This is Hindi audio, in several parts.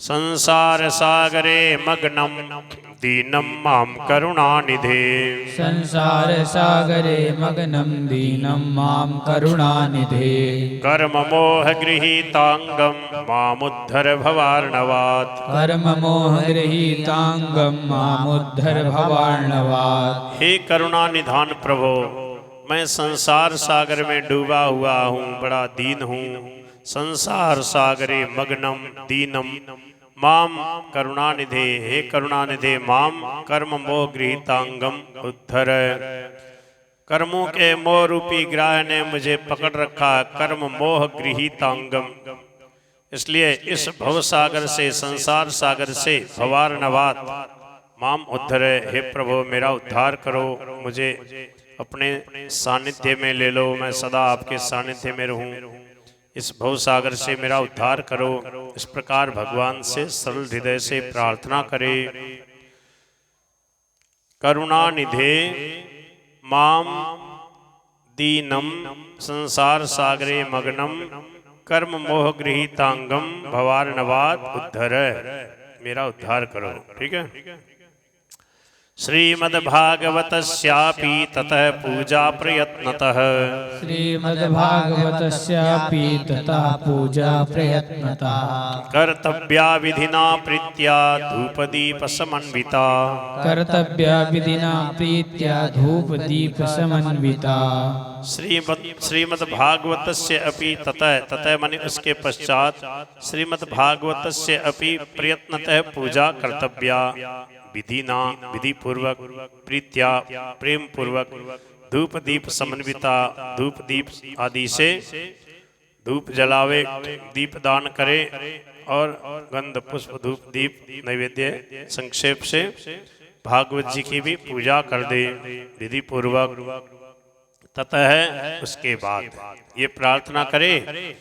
संसार सागरे मग्नं दीनं मां करुणानिधे। संसार सागरे मग्नं दीनं मां करुणानिधे। कर्म मोह गृहीतांगं मामुद्धर भवार्णवात्। कर्म मोह गृहीतांगं मामुद्धर भवार्णवात्। हे करुणा निधान प्रभो, मैं संसार सागर में डूबा हुआ हूँ, बड़ा दीन हूँ। संसार सागरे मग्नम दीनम माम करुणानिधे, हे करुणानिधे माम कर्म मोह गृहीतांगम उद्धर। कर्मों के मोह रूपी ग्राह ने मुझे पकड़ रखा, कर्म मोह गृहीतांगम। इसलिए इस भव सागर से, संसार सागर से, भवार्णवात माम उद्धर, हे प्रभु मेरा उद्धार करो, मुझे अपने सानिध्य में ले लो, मैं सदा आपके सानिध्य में रहूं। इस भव सागर से मेरा उद्धार करो। इस प्रकार भगवान से सरल हृदय से प्रार्थना करे। करुणानिधे माम दीनम संसार सागरे मग्नम कर्म मोह गृहीतांगम भवार्णवात् उद्धर, मेरा उद्धार करो। ठीक है। श्रीमद्भागवतस्यापि ततः पूजा प्रयत्नतः। श्रीमद्भागवतस्यापि ततः पूजा प्रयत्नतः। कर्तव्या विधिना प्रीत्या धूपदीप समन्विता। कर्तव्या विधिना प्रीत्या धूपदीप समन्विता। श्रीमद्भागवतस्य अपि ततः, ततः माने उसके पश्चात, श्रीमद्भागवतस्य अपि प्रयत्नतः पूजा कर्तव्या विधिना विधि पूर्वक, प्रीत्या प्रेम पूर्वक, धूप दीप समन्विता धूप दीप आदि से धूप जलावे, दीप दान करे और गंध पुष्प धूप दीप नैवेद्य संक्षेप से भागवत जी की भी पूजा कर दे विधि पूर्वक। ततः उसके बाद ये प्रार्थना करे।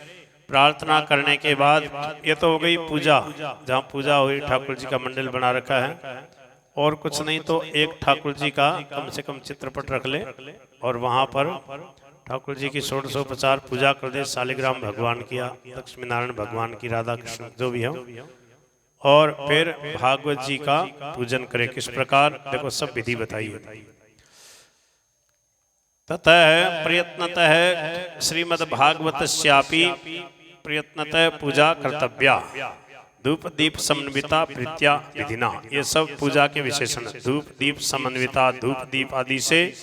प्रार्थना करने के बाद, ये तो हो गई पूजा, जहाँ पूजा हुई, ठाकुर जी का मंडल बना रखा है, और कुछ नहीं तो एक ठाकुर जी का कम से कम चित्रपट रख ले और वहाँ पर ठाकुर जी की षोडशोपचार पूजा कर दे। शालिग्राम भगवान की, लक्ष्मी नारायण भगवान की, राधा कृष्ण जो भी हो, और फिर भागवत जी का पूजन करे। किस प्रकार, देखो सब विधि बताइए। ततः प्रयत्नतः श्रीमद्भागवतस्यापि प्रयत्नतः पूजा कर्तव्या धूप दीप समन्विता प्रीत्या विधिना, ये सब पूजा के विशेषण। धूप दीप समन्विता धूप दीप आदि से,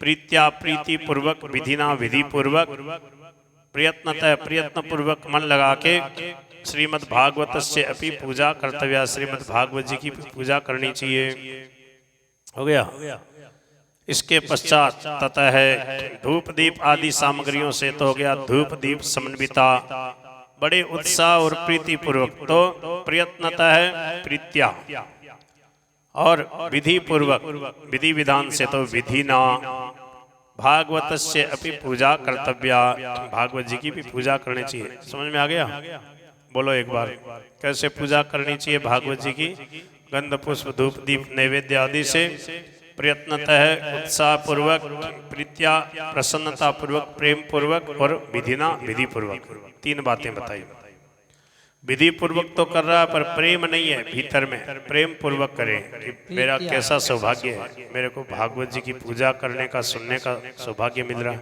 प्रीत्या प्रीति पूर्वक, विधिना विधि पूर्वक, प्रयत्नतः प्रयत्न पूर्वक मन लगा के, श्रीमद्भागवतस्य अपि पूजा कर्तव्या, श्रीमद्भागवत जी की पूजा करनी चाहिए। हो गया। इसके पश्चात ततः है धूप दीप आदि सामग्रियों से तो हो गया धूप दीप समन्विता, बड़े उत्साह और प्रीति पूर्वक, तो प्रयत्नतः है प्रीत्या, और विधि पूर्वक, विधि विधान से तो विधिना भागवतस्य अपि पूजा कर्तव्या, भागवत जी की भी पूजा करनी चाहिए। समझ में आ गया? बोलो एक बार, कैसे पूजा करनी चाहिए भागवत जी की? गंध पुष्प धूप दीप नैवेद्य आदि से, प्रयत्नतः उत्साह पूर्वक, प्रीत्या प्रसन्नता पूर्वक, प्रेम पूर्वक, और विधिना विधि पूर्वक। तीन बातें बताई। विधि पूर्वक तो कर रहा है पर प्रेम नहीं है भीतर में, प्रेम पूर्वक करे कि मेरा कैसा सौभाग्य है, मेरे को भागवत जी की पूजा करने का, सुनने का सौभाग्य मिल रहा है।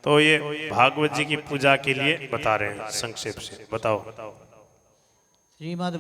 तो ये भागवत जी की पूजा के लिए बता रहे हैं संक्षेप से। बताओ। श्रीमद्